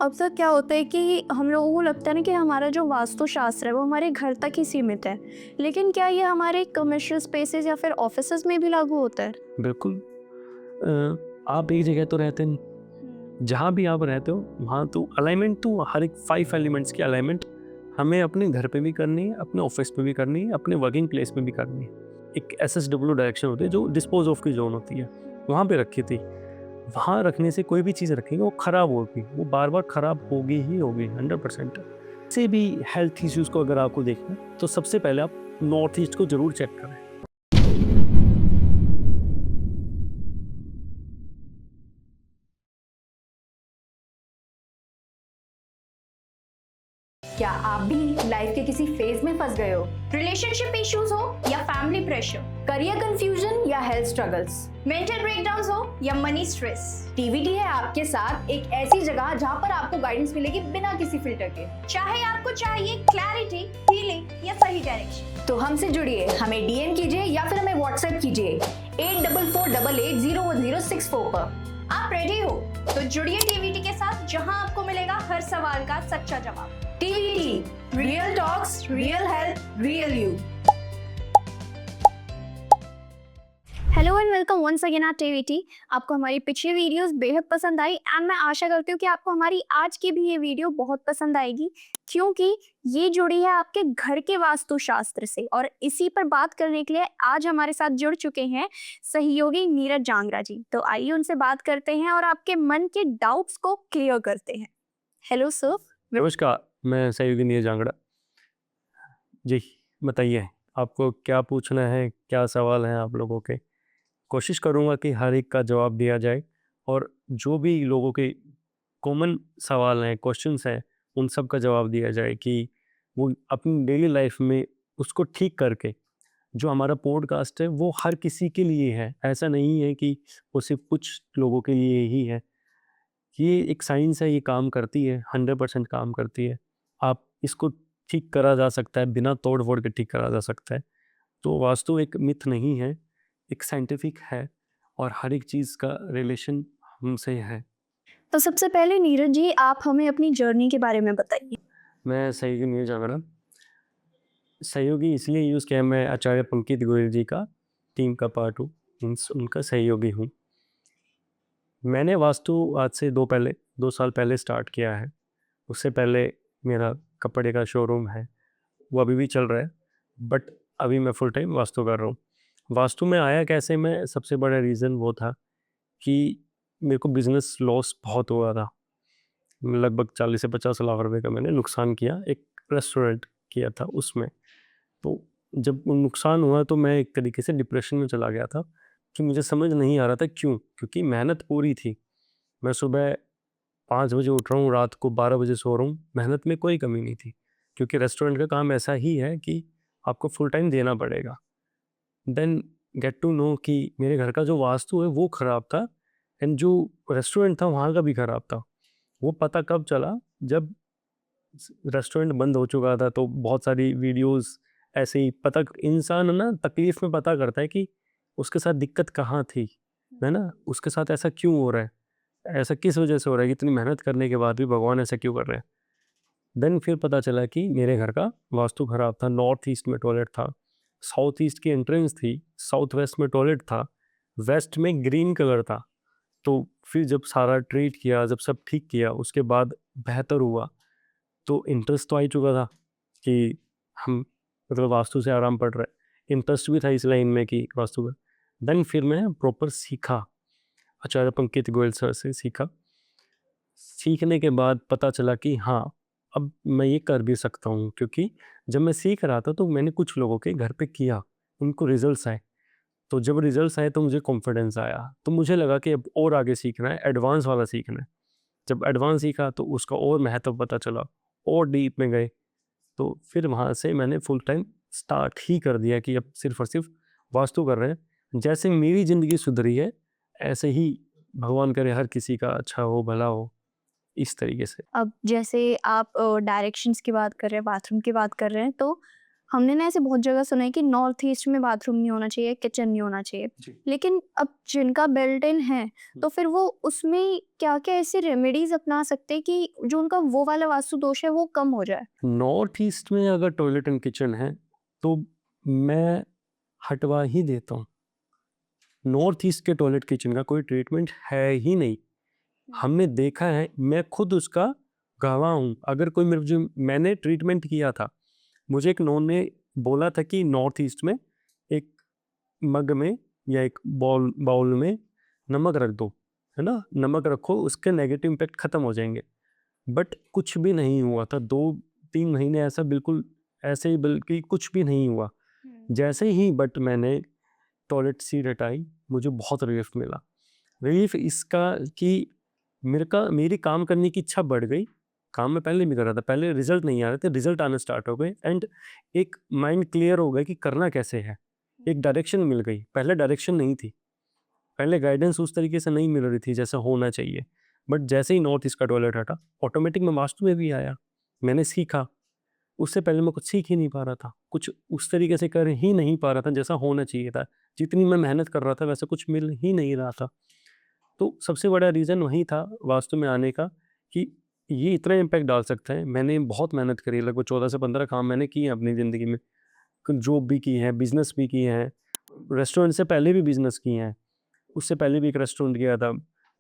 अक्सर क्या होता है कि हम लोगों को लगता है ना कि हमारा जो वास्तुशास्त्र है वो हमारे घर तक ही सीमित है। लेकिन क्या ये हमारे कमर्शियल स्पेसेस या फिर ऑफिसेज में भी लागू होता है? बिल्कुल। आप एक जगह तो रहते नहीं, जहाँ भी आप रहते हो वहाँ तो अलाइनमेंट तो हर एक 5 एलिमेंट्स की अलाइनमेंट हमें अपने घर पे भी करनी है, अपने ऑफिस पे भी करनी है, अपने वर्किंग प्लेस पे भी करनी है। एक एसएसडब्ल्यू डायरेक्शन होती है जो डिस्पोज ऑफ की जोन होती है, वहाँ पे रखी थी। वहाँ रखने से कोई भी चीज़ रखेंगे वो खराब होगी, वो बार-बार खराब होगी ही होगी 100%। किसी भी हेल्थ इश्यूज़ को अगर आपको देखना है, तो सबसे पहले आप नॉर्थ ईस्ट को ज़रूर चेक करें। क्या आप भी लाइफ के किसी फेज में फंस गए हो? रिलेशनशिप इश्यूज हो या फैमिली प्रेशर, करियर कंफ्यूजन या हेल्थ स्ट्रगल्स, मेंटल ब्रेकडाउन्स हो या मनी स्ट्रेस, टीवीटी है आपके साथ एक ऐसी जगह जहां पर आपको गाइडेंस मिलेगी बिना किसी फिल्टर के। चाहे आपको चाहिए क्लैरिटी, हीलिंग या सही डायरेक्शन, तो हमसे जुड़िए, हमें डीएम कीजिए या फिर हमें व्हाट्सएप कीजिए 8448801064 पर। आप रेडी हो तो जुड़िए टीवीटी के साथ, जहां आपको मिलेगा हर सवाल का सच्चा जवाब। TVT, real talks, real health, real you. Hello and welcome once again at TVT. आपको हमारी पिछली वीडियोस बेहद पसंद आई एंड मैं आशा करती हूँ कि आपको हमारी आज की भी ये वीडियो बहुत पसंद आएगी, क्योंकि ये जुड़ी है आपके घर के वास्तुशास्त्र से। और इसी पर बात करने के लिए आज हमारे साथ जुड़ चुके हैं सहयोगी नीरज जांगरा जी। तो आइए उनसे बात करते हैं और आपके मन के डाउट्स को क्लियर करते हैं। Hello sir. नमस्कार, मैं सहयोगी नीरज जांगड़ा। जी, बताइए आपको क्या पूछना है, क्या सवाल हैं आप लोगों के? कोशिश करूँगा कि हर एक का जवाब दिया जाए और जो भी लोगों के कॉमन सवाल हैं, क्वेश्चन्स हैं, उन सब का जवाब दिया जाए कि वो अपनी डेली लाइफ में उसको ठीक करके जो हमारा पॉडकास्ट है वो हर किसी के लिए है। ऐसा नहीं है कि वो सिर्फ़ कुछ लोगों के लिए ही है। ये एक साइंस है, ये काम करती है, 100% काम करती है। आप इसको ठीक करा जा सकता है, बिना तोड़-फोड़ के ठीक करा जा सकता है। तो वास्तु एक मिथ नहीं है, एक साइंटिफिक है और हर एक चीज़ का रिलेशन हमसे है। तो सबसे पहले नीरज जी, आप हमें अपनी जर्नी के बारे में बताइए। मैं सहयोगी नहीं जाना, सहयोगी इसलिए यूज़ किया, मैं आचार्य पंकित गोयल जी का टीम का पार्ट हूँ, उनका सहयोगी हूँ। मैंने वास्तु आज से 2 साल पहले स्टार्ट किया है। उससे पहले मेरा कपड़े का शोरूम है, वो अभी भी चल रहा है, बट अभी मैं फुल टाइम वास्तु कर रहा हूँ। वास्तु में आया कैसे मैं, सबसे बड़ा रीज़न वो था कि मेरे को बिज़नेस लॉस बहुत हुआ था। लगभग 40 से 50 लाख रुपए का मैंने नुकसान किया, एक रेस्टोरेंट किया था उसमें। तो जब वो नुकसान हुआ तो मैं एक तरीके से डिप्रेशन में चला गया था कि मुझे समझ नहीं आ रहा था क्यों? क्योंकि मेहनत पूरी थी। मैं सुबह 5 बजे उठ रहा हूँ, रात को 12 बजे सो रहा हूँ, मेहनत में कोई कमी नहीं थी। क्योंकि रेस्टोरेंट का काम ऐसा ही है कि आपको फुल टाइम देना पड़ेगा। देन गेट टू नो कि मेरे घर का जो वास्तु है वो ख़राब था एंड जो रेस्टोरेंट था वहाँ का भी ख़राब था। वो पता कब चला, जब रेस्टोरेंट बंद हो चुका था, तो बहुत सारी वीडियोस ऐसे ही पता, इंसान ना तकलीफ़ में पता करता है कि उसके साथ दिक्कत कहाँ थी, है ना? उसके साथ ऐसा क्यों हो रहा है? ऐसा किस वजह से हो रहा है कि इतनी मेहनत करने के बाद भी भगवान ऐसा क्यों कर रहे हैं? देन फिर पता चला कि मेरे घर का वास्तु खराब था। नॉर्थ ईस्ट में टॉयलेट था, साउथ ईस्ट की एंट्रेंस थी, साउथ वेस्ट में टॉयलेट था, वेस्ट में ग्रीन कलर था। तो फिर जब सारा ट्रीट किया, जब सब ठीक किया, उसके बाद बेहतर हुआ। तो इंटरेस्ट तो आ ही चुका था कि हम मतलब वास्तु से आराम पड़ रहा है। इंटरेस्ट भी था इस लाइन में कि वास्तु का। देन फिर मैं प्रॉपर सीखा, आचार्य पंकित गोयल सर से सीखा। सीखने के बाद पता चला कि हाँ, अब मैं ये कर भी सकता हूँ, क्योंकि जब मैं सीख रहा था तो मैंने कुछ लोगों के घर पे किया, उनको रिज़ल्ट्स आए। तो जब रिज़ल्ट्स आए तो मुझे कॉन्फिडेंस आया, तो मुझे लगा कि अब और आगे सीखना है, एडवांस वाला सीखना है। जब एडवांस सीखा तो उसका और महत्व पता चला, और डीप में गए, तो फिर वहाँ से मैंने फुल टाइम स्टार्ट ही कर दिया कि अब सिर्फ़ और सिर्फ़ वास्तु कर रहे हैं। जैसे मेरी ज़िंदगी सुधरी है, ऐसे ही भगवान करे हर किसी का अच्छा हो, भला हो, इस तरीके से। अब जैसे आप डायरेक्शंस की बात कर रहे हैं, बाथरूम की बात कर रहे हैं, तो हमने ना ऐसे बहुत जगह सुना है कि नॉर्थ ईस्ट में बाथरूम नहीं होना चाहिए, किचन नहीं होना चाहिए। जी। लेकिन अब जिनका बिल्ट इन है, तो फिर वो उसमें क्या-क्या ऐसे रेमेडीज़ अपना सकते हैं कि जो उनका वो वाला वास्तु दोष है वो कम हो जाए? नॉर्थ ईस्ट में अगर टॉयलेट एंड किचन है तो मैं हटवा ही देता हूँ। नॉर्थ ईस्ट के टॉयलेट किचन का कोई ट्रीटमेंट है ही नहीं। हमने देखा है, मैं खुद उसका गवाह हूँ। अगर कोई मैंने ट्रीटमेंट किया था, मुझे एक नॉन ने बोला था कि नॉर्थ ईस्ट में एक मग में या एक बाउल में नमक रख दो, है ना? नमक रखो, उसके नेगेटिव इम्पैक्ट ख़त्म हो जाएंगे। बट कुछ भी नहीं हुआ था। 2-3 महीने ऐसा बिल्कुल ऐसे ही, बल्कि कुछ भी नहीं हुआ। जैसे ही बट मैंने टॉयलेट सीट हटाई, मुझे बहुत रिलीफ मिला। रिलीफ इसका कि मेरी काम करने की इच्छा बढ़ गई। काम मैं पहले भी कर रहा था, पहले रिजल्ट नहीं आ रहे थे, रिजल्ट आने स्टार्ट हो गए एंड एक माइंड क्लियर हो गया कि करना कैसे है। एक डायरेक्शन मिल गई, पहले डायरेक्शन नहीं थी, पहले गाइडेंस उस तरीके से नहीं मिल रही थी जैसा होना चाहिए। बट जैसे ही नॉर्थ ईस्ट का टॉयलेट हटा, ऑटोमेटिक मैं वास्तु में भी आया, मैंने सीखा। उससे पहले मैं कुछ सीख ही नहीं पा रहा था, कुछ उस तरीके से कर ही नहीं पा रहा था जैसा होना चाहिए था। जितनी मैं मेहनत कर रहा था वैसा कुछ मिल ही नहीं रहा था। तो सबसे बड़ा रीज़न वही था वास्तु में आने का कि ये इतना इम्पैक्ट डाल सकता है। मैंने बहुत मेहनत करी, लगभग 14 से 15 काम मैंने किए हैं अपनी ज़िंदगी में। जॉब भी की है, बिज़नेस भी किए हैं, रेस्टोरेंट से पहले भी बिज़नेस किए हैं, उससे पहले भी एक रेस्टोरेंट किया था,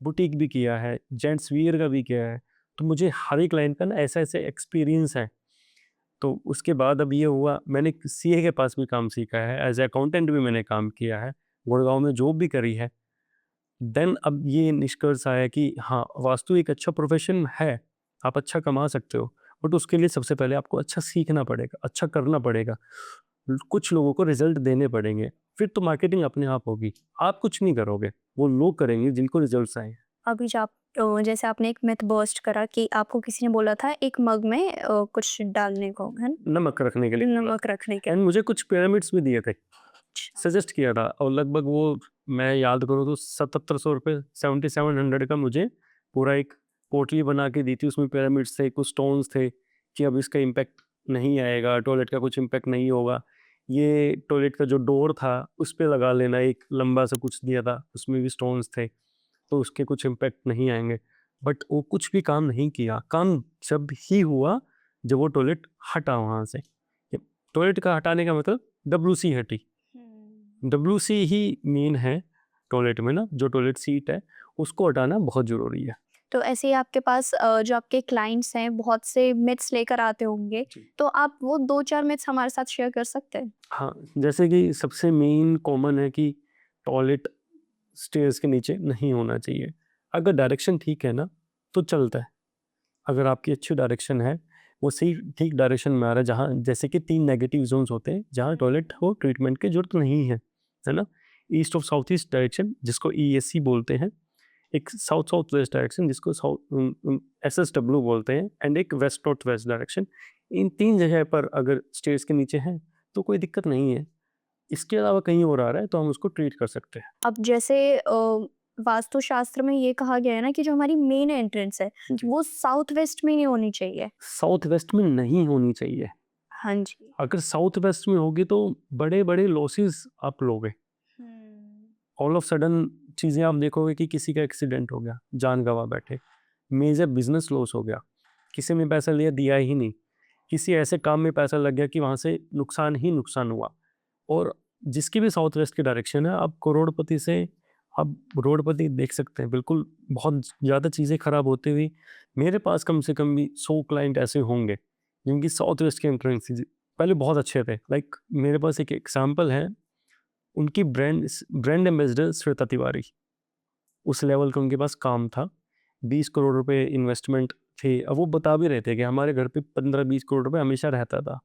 बुटीक भी किया है, जेंट्स वियर का भी किया है। तो मुझे हर एक लाइन का ना ऐसा-ऐसा एक्सपीरियंस है। तो उसके बाद अब ये हुआ, मैंने सीए के पास भी काम सीखा है, एज़ अ अकाउंटेंट भी मैंने काम किया है, गुड़गाँव में जॉब भी करी है। देन अब ये निष्कर्ष आया कि हाँ, वास्तु एक अच्छा प्रोफ़ेशन है, आप अच्छा कमा सकते हो, बट उसके लिए सबसे पहले आपको अच्छा सीखना पड़ेगा, अच्छा करना पड़ेगा। कुछ लोगों को रिज़ल्ट देने पड़ेंगे, फिर तो मार्केटिंग अपने आप होगी। आप कुछ नहीं करोगे, वो लोग करेंगे जिनको रिज़ल्ट्स आए। अभी जैसे आपने एक मिथ बर्स्ट करा कि आपको किसी ने बोला था एक मग में कुछ डालने को, है ना? नमक रखने के लिए नमक रखने के। एंड मुझे कुछ पिरामिड्स भी दिए थे, अच्छा। सजेस्ट किया था और लगभग वो मैं याद करूँ तो 7700 रुपए 7700 का मुझे पूरा एक पोटली बना के दी थी। उसमें पिरामिड्स थे, कुछ स्टोन्स थे कि अब इसका इम्पैक्ट नहीं आएगा, टॉयलेट का कुछ इम्पैक्ट नहीं होगा। ये टॉयलेट का जो डोर था उस पे लगा लेना, एक लंबा सा कुछ दिया था, उसमें भी स्टोन्स थे, तो उसके कुछ इम्पैक्ट नहीं आएँगे। बट वो कुछ भी काम नहीं किया। काम जब ही हुआ जब वो टॉयलेट हटा वहाँ से। टॉयलेट का हटाने का मतलब डब्ल्यूसी हटी। डब्ल्यूसी ही मेन है टॉयलेट में ना, जो टॉयलेट सीट है उसको हटाना बहुत ज़रूरी है। तो ऐसे ही आपके पास जो आपके क्लाइंट्स हैं बहुत से मिथ्स लेकर आते होंगे, जी। तो आप वो 2-4 मिथ्स हमारे साथ शेयर कर सकते हैं? हाँ, जैसे कि सबसे मेन कॉमन है कि टॉयलेट स्टेयर्स के नीचे नहीं होना चाहिए। अगर डायरेक्शन ठीक है ना, तो चलता है। अगर आपकी अच्छी डायरेक्शन है, वो सही ठीक डायरेक्शन में आ रहा है, जहाँ जैसे कि 3 नेगेटिव ज़ोन्स होते हैं, जहाँ टॉयलेट को ट्रीटमेंट की ज़रूरत नहीं है ना? East of south east direction जिसको ईएससी बोलते हैं, एक साउथ साउथ वेस्ट डायरेक्शन जिसको एसएसडब्ल्यू बोलते हैं एंड एक वेस्ट नॉर्थ वेस्ट डायरेक्शन। इन 3 जगह पर अगर स्टेयर्स के नीचे हैं, तो कोई दिक्कत नहीं है। इसके अलावा कहीं और आ रहा है, तो हम उसको ट्रीट कर सकते हैं। अब जैसे वास्तुशास्त्र में ये कहा गया है ना कि जो हमारी मेन एंट्रेंस है, जी। वो साउथ वेस्ट में नहीं होनी चाहिए। साउथ वेस्ट में नहीं होनी चाहिए। हाँ जी। अगर साउथ वेस्ट में होगी तो बड़े-बड़े लॉसेस आप लोगे। ऑल ऑफ सडन चीज़ें आप देखोगे कि किसी का एक्सीडेंट हो गया, जान गँवा बैठे, मेजर बिज़नेस लॉस हो गया, किसी ने पैसा लिया दिया ही नहीं, किसी ऐसे काम में पैसा लग गया कि वहाँ से नुकसान ही नुकसान हुआ। और जिसकी भी साउथ वेस्ट की डायरेक्शन है, आप करोड़पति से आप रोडपति देख सकते हैं, बिल्कुल बहुत ज़्यादा चीज़ें खराब होती हुई मेरे पास कम से कम भी 100 क्लाइंट ऐसे होंगे, जिनकी साउथ वेस्ट के एंट्रेंस पहले बहुत अच्छे थे। लाइक मेरे पास एक एग्ज़ाम्पल है, उनकी ब्रांड एम्बेसडर श्वेता तिवारी, उस लेवल का उनके पास काम था। 20 करोड़ रुपए इन्वेस्टमेंट थे। अब वो बता भी रहे थे कि हमारे घर पे 15-20 करोड़ रुपए हमेशा रहता था।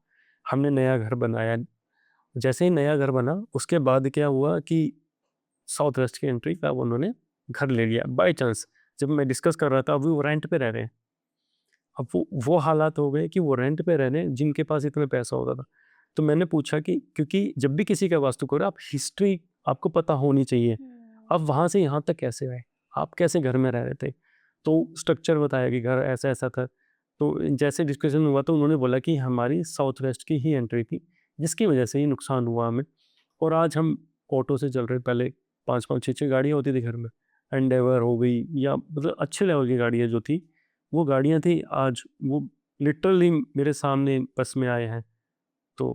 हमने नया घर बनाया। जैसे ही नया घर बना, उसके बाद क्या हुआ कि साउथ वेस्ट की एंट्री का उन्होंने घर ले लिया बाय चांस। जब मैं डिस्कस कर रहा था, अभी वो रेंट पे रह रहे हैं। अब वो हालात हो गए कि वो रेंट पे रह रहे हैं, जिनके पास इतना पैसा होता था। तो मैंने पूछा कि क्योंकि जब भी किसी का वास्तु करो, आप हिस्ट्री आपको पता होनी चाहिए। अब वहाँ से यहाँ तक कैसे आए? आप कैसे घर में रह रहे थे? तो स्ट्रक्चर बताया कि घर ऐसा-ऐसा था। तो जैसे डिस्कशन हुआ तो उन्होंने बोला कि हमारी साउथ वेस्ट की ही एंट्री थी, जिसकी वजह से ये नुकसान हुआ हमें। और आज हम ऑटो से चल रहे, पहले 5-5 6-6 गाड़ियाँ होती थी घर में, एंडेवर हो गई या मतलब अच्छे लेवल की गाड़ियाँ जो थी वो गाड़ियाँ थी, आज वो लिटरली मेरे सामने बस में आए हैं। तो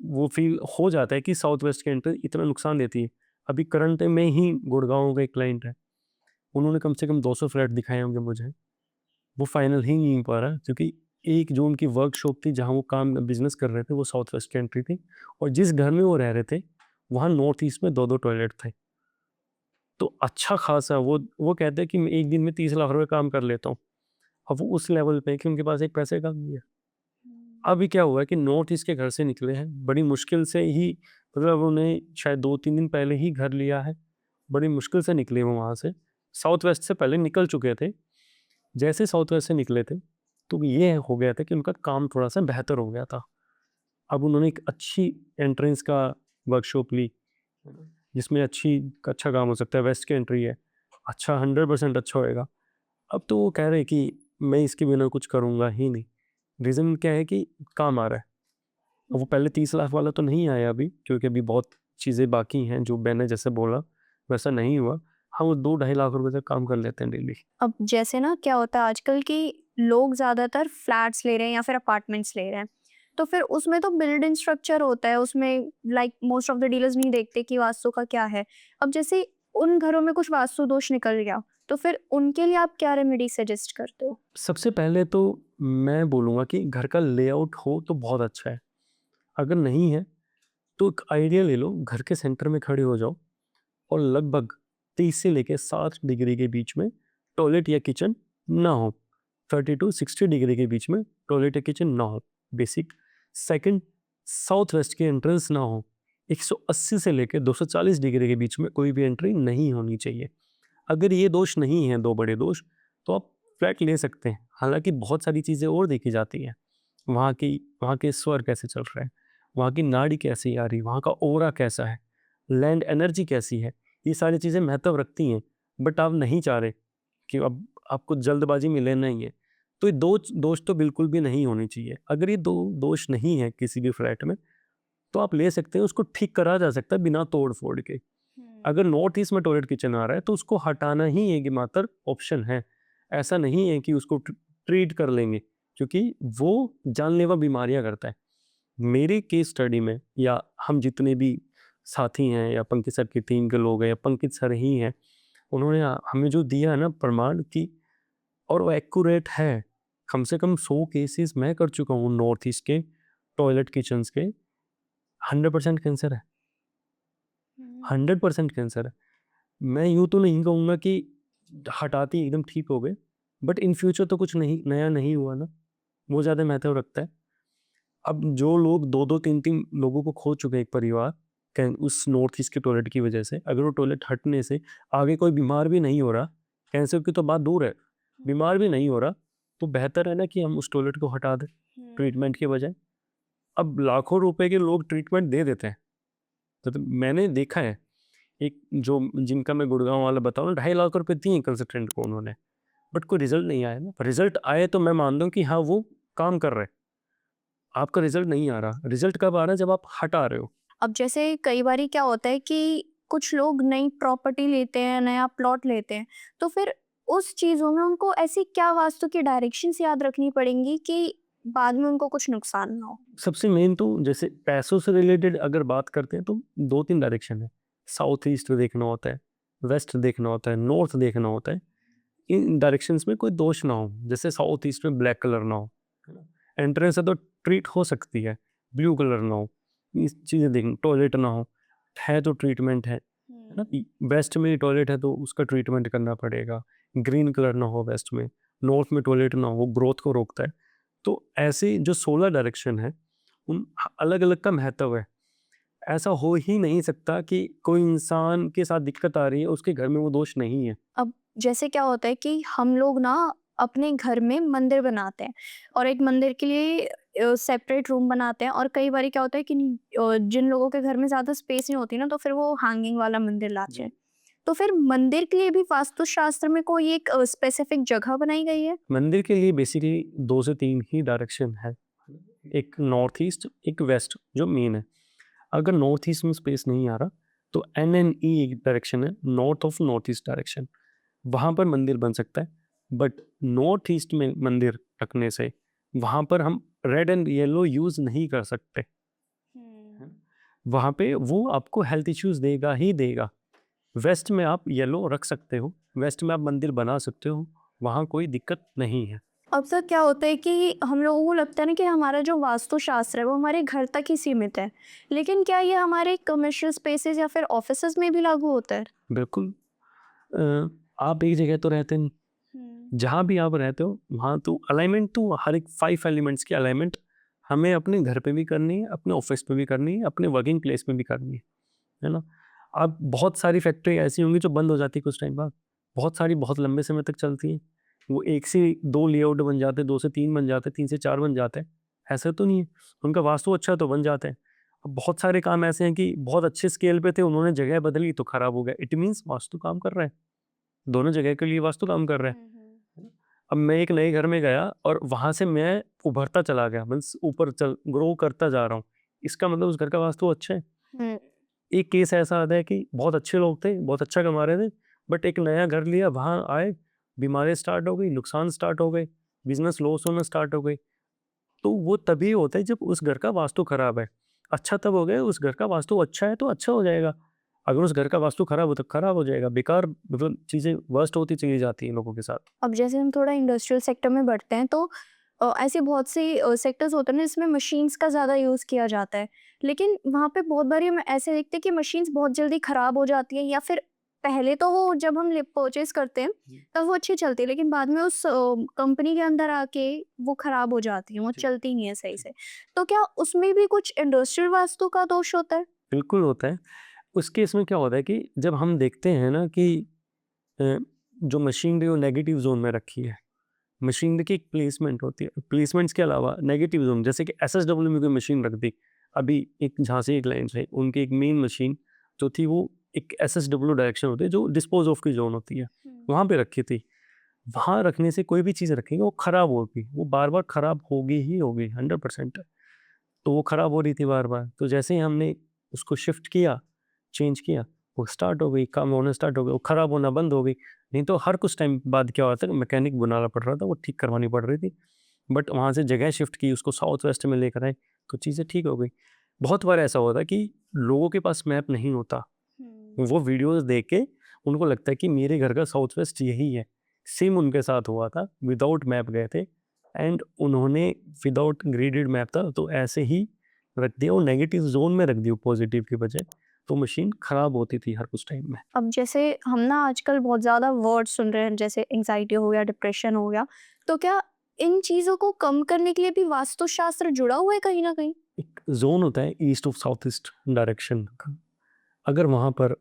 वो फील हो जाता है कि साउथ वेस्ट की एंट्री इतना नुकसान देती है। अभी करंट में ही गुड़गांव का एक क्लाइंट है, उन्होंने कम से कम 200 फ्लैट दिखाए होंगे मुझे, वो फाइनल ही नहीं हो पा रहा क्योंकि एक जो उनकी वर्कशॉप थी जहाँ वो काम बिजनेस कर रहे थे वो साउथ वेस्ट की एंट्री थी, और जिस घर में वो रह रहे थे वहाँ नॉर्थ ईस्ट में 2-2 टॉयलेट थे। तो अच्छा खासा वो कहते हैं कि मैं एक दिन में 30 लाख रुपए काम कर लेता हूँ। अब वो उस लेवल पे है कि उनके पास एक पैसे का नहीं है। अभी क्या हुआ है कि नॉर्थ ईस्ट के घर से निकले हैं, बड़ी मुश्किल से ही, मतलब उन्हें शायद 2-3 दिन पहले ही घर लिया है, बड़ी मुश्किल से निकले वो वहाँ से। साउथ वेस्ट से पहले निकल चुके थे, जैसे साउथ वेस्ट से निकले थे तो ये हो गया था कि उनका काम थोड़ा सा बेहतर हो गया था। अब उन्होंने एक अच्छी एंट्रेंस का वर्कशॉप ली जिसमें अच्छा काम हो सकता है, वेस्ट की एंट्री है, अच्छा 100% अच्छा होएगा। अब तो वो कह रहे हैं कि मैं इसके बिना कुछ करूँगा ही नहीं। रीज़न क्या है कि काम आ रहा है। अब वो पहले 30 लाख वाला तो नहीं आया अभी, क्योंकि अभी बहुत चीज़ें बाकी हैं, जो मैंने जैसे बोला वैसा नहीं हुआ। हाँ, वो 2-2.5 लाख रुपए तक काम कर लेते हैं डेली। अब जैसे ना क्या होता है आजकल कि लोग ज़्यादातर फ्लैट्स ले रहे हैं या फिर अपार्टमेंट्स ले रहे हैं, तो फिर उसमें तो बिल्ड इन स्ट्रक्चर होता है, उसमें like most of the dealers नहीं देखते कि वास्तु का क्या है। अब जैसे उन घरों में कुछ वास्तु दोष निकल गया, तो फिर उनके लिए आप क्या रेमेडी सजेस्ट करते हो? सबसे पहले तो मैं बोलूँगा कि घर का लेआउट हो तो बहुत अच्छा है। अगर नहीं है तो एक आइडिया ले लो, घर के सेंटर में खड़े हो जाओ और लगभग 30 से लेके 60 डिग्री के बीच में टॉयलेट या किचन ना हो। 30 टू 60 डिग्री के बीच में टॉयलेट या किचन ना हो, बेसिक। सेकंड, साउथ वेस्ट की एंट्रेंस ना हो। 180 से लेके 240 डिग्री के बीच में कोई भी एंट्री नहीं होनी चाहिए। अगर ये दोष नहीं है, 2 बड़े दोष, तो आप फ्लैट ले सकते हैं। हालाँकि बहुत सारी चीज़ें और देखी जाती हैं। वहाँ के स्वर कैसे चल रहे हैं, वहाँ की नाड़ी कैसी आ रही है, वहाँ का ऑरा कैसा है, लैंड एनर्जी कैसी है, ये सारी चीज़ें महत्व रखती हैं। बट आप नहीं चाह रहे कि अब आपको जल्दबाजी में लेना ही है, तो ये दोष तो बिल्कुल भी नहीं होने चाहिए। अगर ये 2 दोष नहीं है किसी भी फ्लैट में, तो आप ले सकते हैं, उसको ठीक करा जा सकता है बिना तोड़-फोड़ के। अगर नॉर्थ ईस्ट में टॉयलेट किचन आ रहा है तो उसको हटाना ही एकमात्र ऑप्शन है। ऐसा नहीं है कि उसको ट्रीट कर लेंगे, क्योंकि वो जानलेवा बीमारियां करता है। मेरे केस स्टडी में, या हम जितने भी साथी हैं या पंकज सर की टीम के लोग हैं या पंकज सर ही हैं, उन्होंने हमें जो दिया है ना प्रमाण की, और वो एक्यूरेट है। कम से कम 100 केसेस मैं कर चुका हूँ नॉर्थ ईस्ट के टॉयलेट किचन्स के। 100% कैंसर है, 100% कैंसर है। मैं यूँ तो नहीं कहूँगा कि हटाते ही एकदम ठीक हो गए, बट इन फ्यूचर तो कुछ नहीं नया नहीं हुआ ना, वो ज़्यादा महत्व रखता है। अब जो लोग 2-2 3-3 लोगों को खो चुके हैं एक परिवार उस नॉर्थ ईस्ट के टॉयलेट की वजह से, अगर वो टॉयलेट हटने से आगे कोई बीमार भी नहीं हो रहा, कैंसर की तो बात दूर है, बीमार भी नहीं हो रहा, तो बेहतर है ना कि हम उस टॉयलेट को हटा दें ट्रीटमेंट के बजाय। अब लाखों रुपए के लोग ट्रीटमेंट दे देते हैं। तो मैंने देखा है, एक जो जिनका मैं गुड़गांव वाला बताऊँ ना, 2.5 लाख रुपए दिए कंसल्टेंट को उन्होंने, बट कोई रिजल्ट नहीं आया ना। रिजल्ट आए तो मैं मानता हूँ कि हाँ वो काम कर रहे हैं। आपका रिजल्ट नहीं आ रहा, रिजल्ट कब आ रहा है? जब आप हटा रहे हो। अब जैसे कई बारी क्या होता है कि कुछ लोग नई प्रॉपर्टी लेते हैं, नया प्लॉट लेते हैं, तो फिर उस चीज़ों में उनको ऐसी क्या वास्तु की डायरेक्शंस याद रखनी पड़ेंगी कि बाद में उनको कुछ नुकसान ना हो? सबसे मेन तो जैसे पैसों से रिलेटेड अगर बात करते हैं तो 2-3 डायरेक्शन है। साउथ ईस्ट देखना होता है, वेस्ट देखना होता है, नॉर्थ देखना होता है। इन डायरेक्शंस में कोई दोष ना हो, जैसे साउथ ईस्ट में ब्लैक कलर ना हो, है ना? एंट्रेंस है तो ट्रीट हो सकती है, ब्लू कलर ना हो, ये चीज़ें देखनी, टॉयलेट ना हो, है तो ट्रीटमेंट है ना? वेस्ट में टॉयलेट है तो उसका ट्रीटमेंट करना पड़ेगा, ग्रीन कलर ना हो वेस्ट में, नॉर्थ में टॉयलेट ना हो, ग्रोथ को रोकता है। तो ऐसे जो 16 डायरेक्शन है, उन अलग-अलग का महत्व है। ऐसा हो ही नहीं सकता कि कोई इंसान के साथ दिक्कत आ रही है, उसके घर में वो दोष नहीं है। अब जैसे क्या होता है कि हम लोग ना अपने घर में मंदिर बनाते हैं और एक मंदिर के लिए सेपरेट रूम बनाते हैं, और कई बार क्या होता है कि जिन लोगों के घर में ज़्यादा स्पेस नहीं होती ना, तो फिर वो हैंगिंग वाला मंदिर लाते हैं। तो फिर मंदिर के लिए भी वास्तुशास्त्र में कोई एक स्पेसिफिक जगह बनाई गई है? मंदिर के लिए बेसिकली 2 से 3 ही डायरेक्शन है। एक नॉर्थ ईस्ट, एक वेस्ट जो मेन है। अगर नॉर्थ ईस्ट में स्पेस नहीं आ रहा तो NNE एक डायरेक्शन है, north of north east direction, वहाँ पर मंदिर बन सकता है। बट नॉर्थ ईस्ट में मंदिर रखने से वहाँ पर हम रेड एंड येलो यूज़ नहीं कर सकते। वहाँ पे वो आपको हेल्थ इश्यूज देगा ही देगा। वेस्ट में आप येलो रख सकते हो, वेस्ट में आप मंदिर बना सकते हो, वहाँ कोई दिक्कत नहीं है। अब सर क्या होता है कि हम लोगों को लगता है ना कि हमारा जो वास्तुशास्त्र है वो हमारे घर तक ही सीमित है, लेकिन क्या ये हमारे कमर्शियल स्पेसेस या फिर ऑफिसेज में भी लागू होता है? बिल्कुल। आप एक जगह तो रहते नहीं, जहाँ भी आप रहते हो वहाँ तो अलाइनमेंट तो हर एक 5 एलिमेंट्स की अलाइनमेंट हमें अपने घर पे भी करनी है, अपने ऑफिस पे भी करनी है, अपने वर्किंग प्लेस में भी करनी है ना? अब बहुत सारी फैक्ट्री ऐसी होंगी जो बंद हो जाती है कुछ टाइम बाद, बहुत सारी बहुत लंबे समय तक चलती हैं। वो 1 से 2 लेआउट बन जाते हैं, 2 से 3 बन जाते हैं, 3 से 4 बन जाते हैं, ऐसा तो नहीं है। उनका वास्तु अच्छा है तो बन जाते हैं। अब बहुत सारे काम ऐसे हैं कि बहुत अच्छे स्केल पे थे, उन्होंने जगह बदली तो खराब हो गया। इट मीन्स वास्तु काम कर रहा है, दोनों जगह के लिए वास्तु काम कर रहा है। अब मैं एक नए घर में गया और वहाँ से मैं उभरता चला गया, मीन्स ऊपर चल ग्रो करता जा रहा हूँ, इसका मतलब उस घर का वास्तु अच्छा है। हम्म, एक केस ऐसा आता है कि बहुत अच्छे लोग थे, बहुत अच्छा कमा रहे थे, बट एक नया घर लिया, वहाँ आए, बीमारी स्टार्ट हो गई, नुकसान स्टार्ट हो गए, बिजनेस लॉस होना स्टार्ट हो गई। तो वो तभी होता है जब उस घर का वास्तु खराब है। अच्छा तब हो गया उस घर का वास्तु अच्छा है तो अच्छा हो जाएगा, अगर उस घर का वास्तु खराब हो तो खराब हो जाएगा। बेकार मतलब चीज़ें वर्स्ट होती चली जाती हैं लोगों के साथ। अब जैसे हम थोड़ा इंडस्ट्रियल सेक्टर में बढ़ते हैं तो ऐसे बहुत से सेक्टर्स होते हैं ना जिसमें मशीन्स का ज़्यादा यूज़ किया जाता है, लेकिन वहाँ पे बहुत बारी हम ऐसे देखते हैं कि मशीन्स बहुत जल्दी ख़राब हो जाती हैं, या फिर पहले तो वो जब हम परचेज करते हैं तब वो अच्छी चलती है, लेकिन बाद में उस कंपनी के अंदर आके वो ख़राब हो जाती है, वो जी। चलती नहीं है सही से। तो क्या उसमें भी कुछ इंडस्ट्रियल वास्तु का दोष होता है? बिल्कुल होता है। उस केस में क्या होता है कि जब हम देखते हैं ना कि अ, जो मशीनरी वो नेगेटिव ज़ोन में रखी है, मशीनरी की एक प्लेसमेंट होती है। प्लेसमेंट्स के अलावा नेगेटिव ज़ोन, जैसे कि एसएसडब्ल्यू में कोई मशीन रख दी। अभी एक झांसी एक लाइन से उनकी एक मेन मशीन जो थी वो एक एसएसडब्ल्यू डायरेक्शन होती है जो डिस्पोज़ ऑफ की ज़ोन होती है, वहाँ पे रखी थी। वहाँ रखने से कोई भी चीज़ रखेंगे वो ख़राब होगी, वो बार-बार ख़राब होगी ही होगी 100%। तो वो ख़राब हो रही थी बार-बार, तो जैसे ही हमने उसको शिफ्ट किया, चेंज किया, वो स्टार्ट हो गई, काम होना स्टार्ट हो गया, वो ख़राब होना बंद हो गई। नहीं तो हर कुछ टाइम बाद क्या होता है मैकेनिक बुलाना पड़ रहा था, वो ठीक करवानी पड़ रही थी। बट वहाँ से जगह शिफ्ट की, उसको साउथ वेस्ट में लेकर आए, तो चीज़ें ठीक हो गई। बहुत बार ऐसा होता है कि लोगों के पास मैप नहीं होता, वो वीडियोज़ देख के उनको लगता है कि मेरे घर का साउथ वेस्ट यही है। सेम उनके साथ हुआ था, विदाउट मैप गए थे एंड उन्होंने विदाउट ग्रेडेड मैप था तो ऐसे ही रख दिया, वो नेगेटिव ज़ोन में रख दिया पॉजिटिव की बजाय, तो मशीन ख़राब होती थी हर कुछ टाइम में। अब जैसे हम ना आजकल बहुत ज़्यादा वर्ड सुन रहे हैं, जैसे एंग्जाइटी हो गया, डिप्रेशन हो गया, तो क्या इन चीज़ों को कम करने के लिए भी वास्तुशास्त्र जुड़ा हुआ है कहीं ना कहीं? एक ज़ोन होता है east of south east direction का, अगर वहाँ पर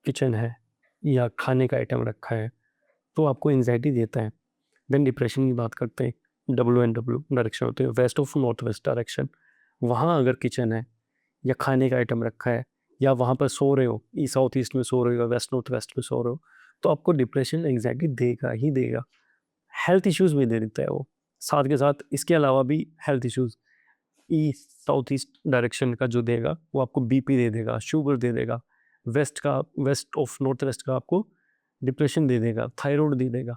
किचन है या खाने का आइटम रखा है तो आपको एंग्जाइटी देता है। देन डिप्रेशन की बात करते हैं, WNW डायरेक्शन होते हैं, west of north west direction, वहाँ अगर किचन है या खाने का आइटम रखा है या वहाँ पर सो रहे हो, ई साउथ ईस्ट में सो रहे हो या वेस्ट नॉर्थ वेस्ट में सो रहे हो, तो आपको डिप्रेशन एंग्जाइटी देगा ही देगा। हेल्थ इश्यूज़ भी दे देता है वो, साथ के साथ इसके अलावा भी हेल्थ इश्यूज़ ई साउथ ईस्ट डायरेक्शन का जो देगा वो आपको बीपी दे देगा, शुगर दे देगा, वेस्ट का वेस्ट ऑफ नॉर्थ वेस्ट का आपको डिप्रेशन दे देगा, थायराइड दे देगा।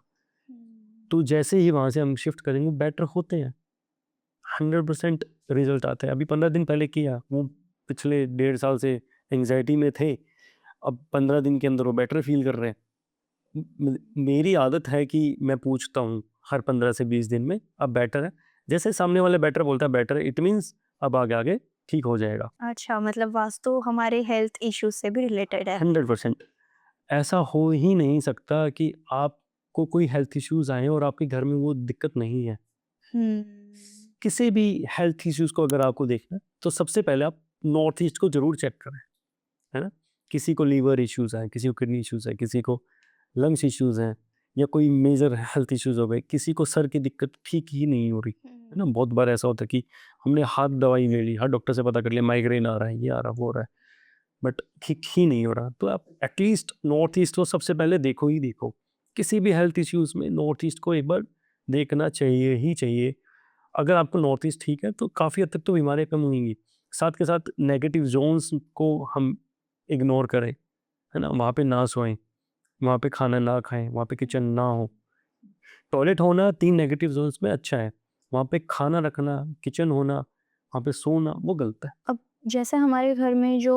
तो जैसे ही वहाँ से हम शिफ्ट करेंगे बेटर होते हैं, 100% रिजल्ट आता है। अभी 15 दिन पहले किया, वो पिछले 1.5 साल से एंग्जाइटी में थे, अब 15 दिन के अंदर वो बेटर फील कर रहे हैं। मेरी आदत है कि मैं पूछता हूँ हर 15 से 20 दिन में अब बेटर है, जैसे सामने वाला बेटर बोलता है बेटर है, इट मीन्स अब आगे आगे ठीक हो जाएगा। अच्छा, मतलब वास्तु हमारे हेल्थ इश्यूज से भी रिलेटेड है। 100% ऐसा हो ही नहीं सकता कि आपको कोई हेल्थ इश्यूज आए और आपके घर में वो दिक्कत नहीं है। हम्म, किसी भी हेल्थ इश्यूज को अगर आपको देखना है तो सबसे पहले आप नॉर्थ ईस्ट को जरूर चेक करें, है ना? किसी को लीवर इश्यूज हैं, किसी को किडनी इश्यूज है, किसी को लंग्स इश्यूज हैं, या कोई मेजर हेल्थ इश्यूज हो गए, किसी को सर की दिक्कत ठीक ही नहीं हो रही, है ना? बहुत बार ऐसा होता है कि हमने हाथ दवाई ले ली, हर डॉक्टर से पता कर लिया माइग्रेन आ रहा है, ये आ रहा वो हो रहा है, बट ठीक ही नहीं हो रहा। तो आप एटलीस्ट नॉर्थ ईस्ट को सबसे पहले देखो ही देखो, किसी भी हेल्थ इश्यूज में नॉर्थ ईस्ट को एक बार देखना चाहिए ही चाहिए। अगर आपको नॉर्थ ईस्ट ठीक है तो काफ़ी हद तक तो बीमारियाँ कम होंगी। साथ के साथ नेगेटिव ज़ोन्स को हम इग्नोर करें, है ना? वहाँ पे ना सोएं, वहाँ पे खाना ना खाएँ, वहाँ पे किचन ना हो। टॉयलेट होना 3 नेगेटिव ज़ोन्स में अच्छा है, वहाँ पे खाना रखना, किचन होना, वहाँ पे सोना वो गलत है। अब जैसे हमारे घर में जो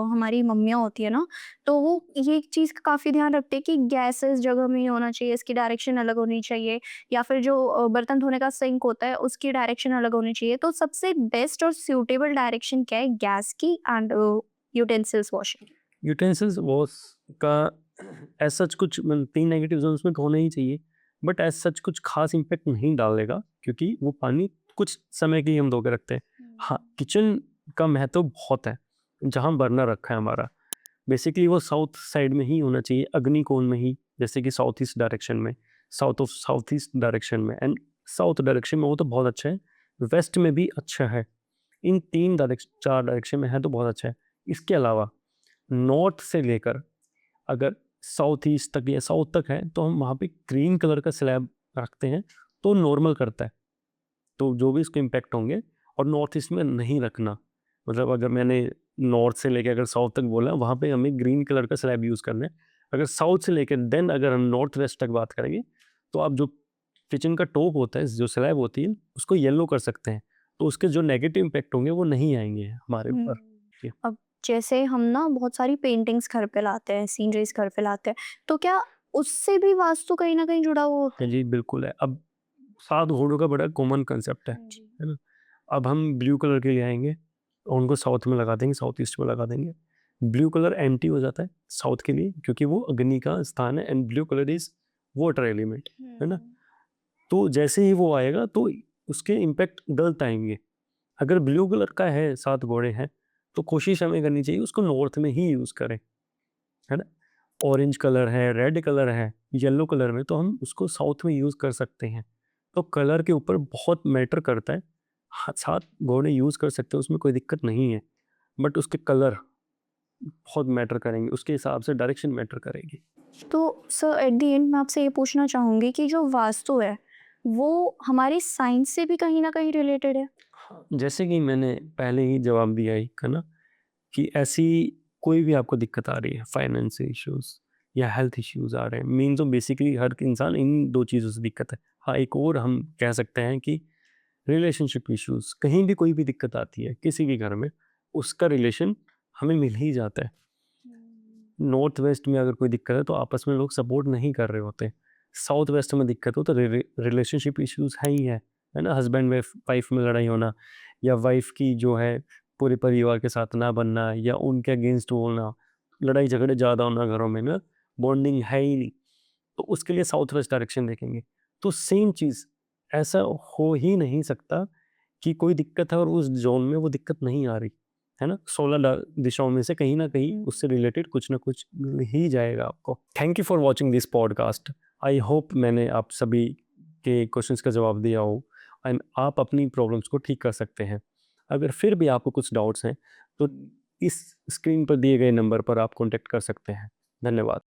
हमारी मम्मियाँ होती है ना, तो वो ये एक चीज़ का काफ़ी ध्यान रखते हैं कि गैस इस जगह में ही होना चाहिए, इसकी डायरेक्शन अलग होनी चाहिए, या फिर जो बर्तन धोने का सिंक होता है उसकी डायरेक्शन अलग होनी चाहिए। तो सबसे बेस्ट और सूटेबल डायरेक्शन क्या है गैस की and utensils washing? Utensils wash का एज़ सच कुछ 3 नेगेटिव ज़ोन्स में तो होना ही चाहिए, बट एज़ सच कुछ ख़ास इम्पैक्ट नहीं डालेगा क्योंकि वो पानी कुछ समय के लिए हम धो के रखते हैं। हाँ, किचन का महत्व बहुत है, जहाँ बर्नर रखा है हमारा, बेसिकली वो साउथ साइड में ही होना चाहिए, अग्निकोण में ही, जैसे कि साउथ ईस्ट डायरेक्शन में, साउथ ईस्ट डायरेक्शन में एंड साउथ डायरेक्शन में हो तो बहुत अच्छा है, वेस्ट में भी अच्छा है। इन 4 डायरेक्शन में है तो बहुत अच्छा है। इसके अलावा नॉर्थ से लेकर अगर साउथ ईस्ट तक या साउथ तक है तो हम वहाँ पे ग्रीन कलर का स्लैब रखते हैं तो नॉर्मल करता है, तो जो भी इसके इम्पैक्ट होंगे। और नॉर्थ ईस्ट में नहीं रखना, मतलब अगर मैंने नॉर्थ से लेकर अगर साउथ तक बोला वहाँ पे हमें ग्रीन कलर का स्लैब यूज़ करना है। अगर साउथ से लेकर देन अगर हम नॉर्थ वेस्ट तक बात करेंगे तो आप जो किचन का टॉप होता है, जो स्लैब होती है, उसको येलो कर सकते हैं, तो उसके जो नेगेटिव इम्पैक्ट होंगे वो नहीं आएंगे हमारे ऊपर। जी। अब जैसे हम ना बहुत सारी पेंटिंग्स घर पे लाते हैं, सीनरीज घर पे लाते हैं, तो क्या उससे भी वास्तु कहीं ना कहीं जुड़ा हुआ होता हाँ जी, बिल्कुल है। अब 7 घोड़ों का बड़ा कॉमन कंसेप्ट है? जी। है ना? अब हम ब्लू कलर के ले आएँगे और उनको साउथ में लगा देंगे, साउथ ईस्ट में लगा देंगे। ब्लू कलर एंटी हो जाता है साउथ के लिए क्योंकि वो अग्नि का स्थान है and blue colour is water element, है ना? तो जैसे ही वो आएगा तो उसके इम्पैक्ट गलत आएँगे। अगर ब्लू कलर का है, 7 घोड़े हैं, तो कोशिश हमें करनी चाहिए उसको नॉर्थ में ही यूज़ करें, है ना? ऑरेंज कलर है, रेड कलर है, येलो कलर में तो हम उसको साउथ में यूज़ कर सकते हैं। तो कलर के ऊपर बहुत मैटर करता है। हाँ, 7 घोड़े यूज़ कर सकते हैं, उसमें कोई दिक्कत नहीं है। बट उसके कलर बहुत मैटर करेंगे, उसके हिसाब से डायरेक्शन मैटर करेगी। तो सर एट द एंड मैं आपसे ये पूछना चाहूँगी कि जो वास्तु है, वो हमारी साइंस से भी कहीं न कहीं रिलेटेड है? हाँ, जैसे कि मैंने पहले ही जवाब दिया ही, है ना? कि ऐसी कोई भी आपको दिक्कत आ रही है, फाइनेंस इश्यूज़ या हेल्थ इश्यूज़ आ रहे हैं, मेन तो बेसिकली हर इंसान इन 2 चीज़ों से दिक्कत है। हाँ, एक और हम कह सकते हैं कि रिलेशनशिप इश्यूज़, कहीं भी कोई भी दिक्कत आती है, किसी भी घर में, उसका रिलेशन हमें मिल ही जाता है। नॉर्थ वेस्ट में अगर कोई दिक्कत है तो आपस में लोग सपोर्ट नहीं कर रहे होते। साउथ वेस्ट में दिक्कत हो तो रिलेशनशिप इश्यूज़ है ही है ना? हस्बैंड वाइफ में लड़ाई होना या वाइफ की जो है पूरे परिवार के साथ ना बनना या उनके अगेंस्ट बोलना, लड़ाई झगड़े ज़्यादा होना घरों में ना, बॉन्डिंग है ही नहीं, तो उसके लिए साउथ वेस्ट डायरेक्शन देखेंगे। तो सेम चीज़, ऐसा हो ही नहीं सकता कि कोई दिक्कत है और उस ज़ोन में वो दिक्कत नहीं आ रही, है ना? 16 दिशाओं में से कहीं न कहीं उससे रिलेटेड कुछ न कुछ मिल ही जाएगा आपको। Thank you for watching this podcast. I hope मैंने आप सभी के क्वेश्चंस का जवाब दिया हो एंड आप अपनी प्रॉब्लम्स को ठीक कर सकते हैं। अगर फिर भी आपको कुछ डाउट्स हैं, तो इस स्क्रीन पर दिए गए नंबर पर आप कॉन्टैक्ट कर सकते हैं। धन्यवाद।